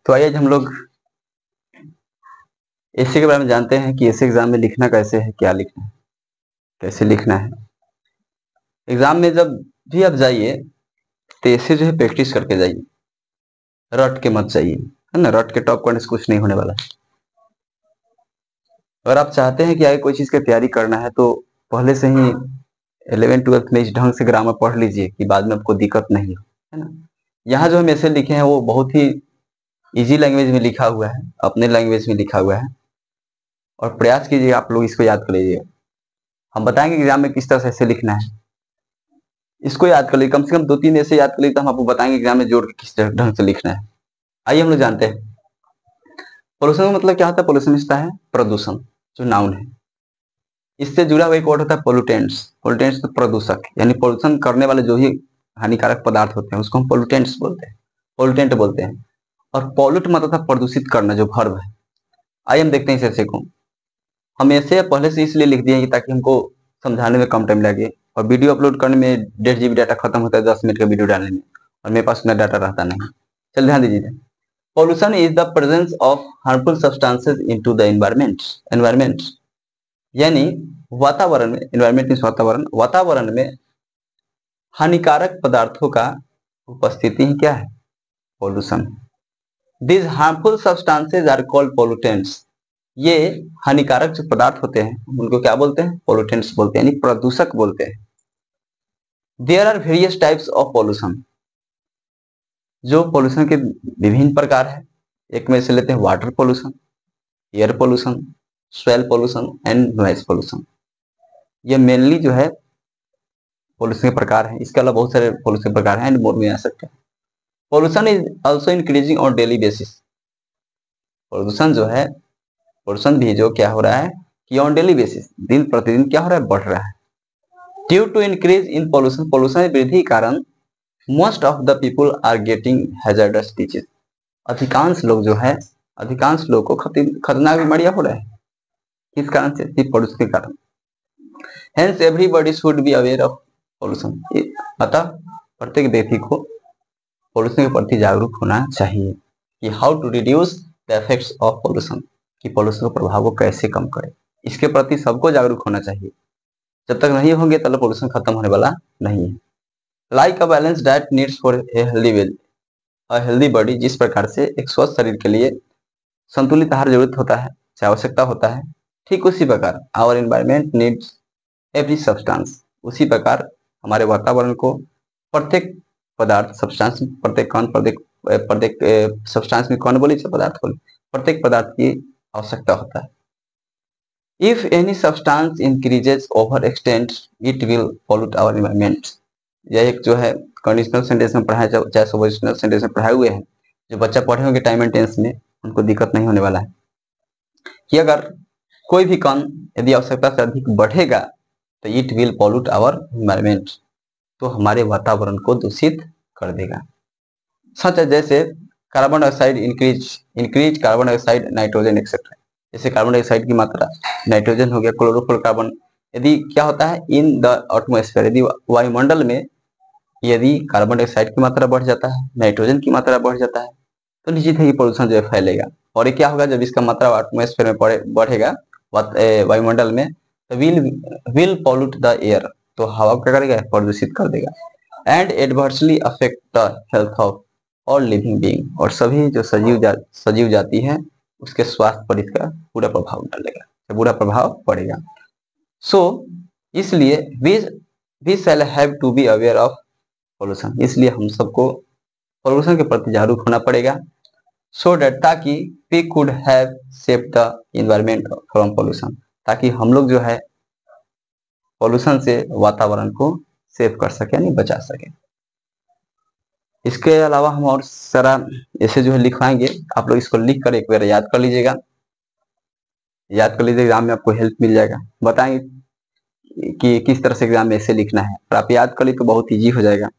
तो आइए आज हम लोग एसए के बारे में जानते हैं कि एसए एग्जाम में लिखना कैसे है, क्या लिखना है, कैसे लिखना है। एग्जाम में जब भी आप जाइए तो एसए जो है प्रैक्टिस करके जाइए, रट के मत जाइए, है ना। रट के टॉप करने से कुछ नहीं होने वाला है। अगर आप चाहते हैं कि आगे कोई चीज की तैयारी करना है तो पहले से ही 11th-12th में इस ढंग से ग्रामर पढ़ लीजिए कि बाद में आपको दिक्कत नहीं हो, है ना। यहाँ जो हम ऐसे लिखे हैं वो बहुत ही इजी लैंग्वेज में लिखा हुआ है, अपने लैंग्वेज में लिखा हुआ है, और प्रयास कीजिए आप लोग इसको याद कर लीजिए। हम बताएंगे एग्जाम में किस तरह से ऐसे लिखना है, इसको याद कर लीजिए। कम से कम 2-3 ऐसे याद कर लीजिए तो हम आपको बताएंगे एग्जाम में जोड़ के किस ढंग से लिखना है। आइए हम लोग जानते हैं पोल्यूशन का मतलब क्या होता है। पोल्यूशन इसका है प्रदूषण, जो नाउन है। इससे जुड़ा हुआ एक वर्ड होता है पोल्यूटेंट्स। पोल्यूटेंट्स तो प्रदूषक, यानी पोल्यूशन करने वाले जो भी हानिकारक पदार्थ होते हैं उसको हम पोल्यूटेंट्स बोलते हैं, पोल्यूटेंट बोलते हैं। और पॉल्यूट मतलब था प्रदूषित करना, जो वर्ब है। आइए हम देखते हैं इस ऐसे को। हम ऐसे पहले से इसलिए लिख दिए हैं ताकि हमको समझाने में कम टाइम लगे, और वीडियो अपलोड करने में 1.5 GB डाटा खत्म होता है 10 मिनट का वीडियो डालने में, और मेरे पास उतना डाटा रहता नहीं। चल ध्यान दीजिए, pollution is the presence of harmful substances into the environment. यानी वातावरण में, एनवायरमेंट मींस वातावरण, वातावरण में हानिकारक पदार्थों का उपस्थिति ही क्या है, pollution. This harmful substances are called pollutants. ये हानिकारक जो पदार्थ होते हैं उनको क्या बोलते हैं, पोल्यूटेंट्स बोलते हैं, यानी प्रदूषक बोलते हैं। There are various types of pollution. जो पॉल्यूशन के विभिन्न प्रकार है, एक में से लेते हैं water pollution, air pollution, soil pollution and noise pollution. ये मेनली जो है पॉल्यूशन के प्रकार है। इसके अलावा बहुत सारे पॉल्यूशन प्रकार हैं एंड मोर में आ सकते हैं। Pollution is also increasing on daily basis. प्रदूषण जो है, पोल्यूशन भी जो क्या हो रहा है कि ऑन डेली बेसिस, दिन प्रतिदिन क्या हो रहा है, बढ़ रहा है। Due to increase in pollution, pollution वृद्धि के कारण most of the people are getting hazardous disease. अधिकांश लोग जो है, अधिकांश लोगों को खतरनाक बीमारियां हो रहा है। किस कारण से, पॉल्यूशन के कारण। Hence everybody should be aware of pollution. अतः प्रत्येक व्यक्ति को पॉल्यूशन के प्रति जागरूक होना चाहिए कि how to reduce the effects of pollution, कि पॉल्यूशन के प्रभाव को कैसे कम करें। इसके प्रति सबको जागरूक होना चाहिए। जब तक नहीं होंगे तब पॉल्यूशन खत्म होने वाला नहीं है। Like a balance diet needs for a healthy body, जिस प्रकार से एक स्वस्थ शरीर के लिए संतुलित आहार जरूरत होता है, आवश्यकता होता है, ठीक उसी प्रकार our environment needs every substance, उसी प्रकार हमारे वातावरण को प्रत्येक पदार्थ, सब्सटेंस, प्रत्येक कण, प्रत्येक सब्सटेंस में कौन बोली, पदार्थ बोली, प्रत्येक पदार्थ की आवश्यकता होता है। If any substance increases over extent it will pollute our environment. यह एक जो है कंडीशनल सेंटेंस में पढ़ाया, चाहे सब्जेक्टिव सेंटेंस में पढ़ाए हुए हैं। जो बच्चा पढ़े होंगे टाइम एंड टेंस में, उनको दिक्कत नहीं होने वाला है कि अगर कोई भी कण यदि आवश्यकता से अधिक बढ़ेगा तो it will pollute our environment, तो हमारे वातावरण को दूषित कर देगा। सच है जैसे carbon dioxide increase carbon dioxide, nitrogen etcetera. जैसे कार्बन डाइऑक्साइड की मात्रा, नाइट्रोजन हो गया, क्लोरोफ्लोरोकार्बन, यदि क्या होता है इन द एटमॉस्फेयर, यदि वायुमंडल में यदि कार्बन डाइऑक्साइड की मात्रा बढ़ जाता है, नाइट्रोजन की मात्रा बढ़ जाता है, तो निश्चित है कि पोल्यूशन जो है फैलेगा। और ये क्या होगा, जब इसका मात्रा एटमॉस्फेयर में बढ़ेगा, वायुमंडल में, तो विल पॉल्यूट द एयर, तो हवा क्या करेगा, प्रदूषित कर देगा। And adversely affect the health of all living being, और सभी जो सजीव जाति है उसके स्वास्थ्य पर इसका पूरा प्रभाव डालेगा, बुरा प्रभाव पड़ेगा। सो इसलिए we shall have to be aware of pollution, इसलिए हम सबको पॉल्यूशन के प्रति जागरूक होना पड़ेगा। सो डेट, ताकि we could have save the environment from pollution, ताकि हम लोग जो है पॉल्यूशन से वातावरण को सेव कर सके, यानी बचा सके। इसके अलावा हम और सारा ऐसे जो है लिखवाएंगे, आप लोग इसको लिख कर एक बार याद कर लीजिएगा, याद कर लीजिएगा, एग्जाम में आपको हेल्प मिल जाएगा। बताएंगे कि किस तरह से एग्जाम में ऐसे लिखना है, और आप याद कर ली तो बहुत ईजी हो जाएगा।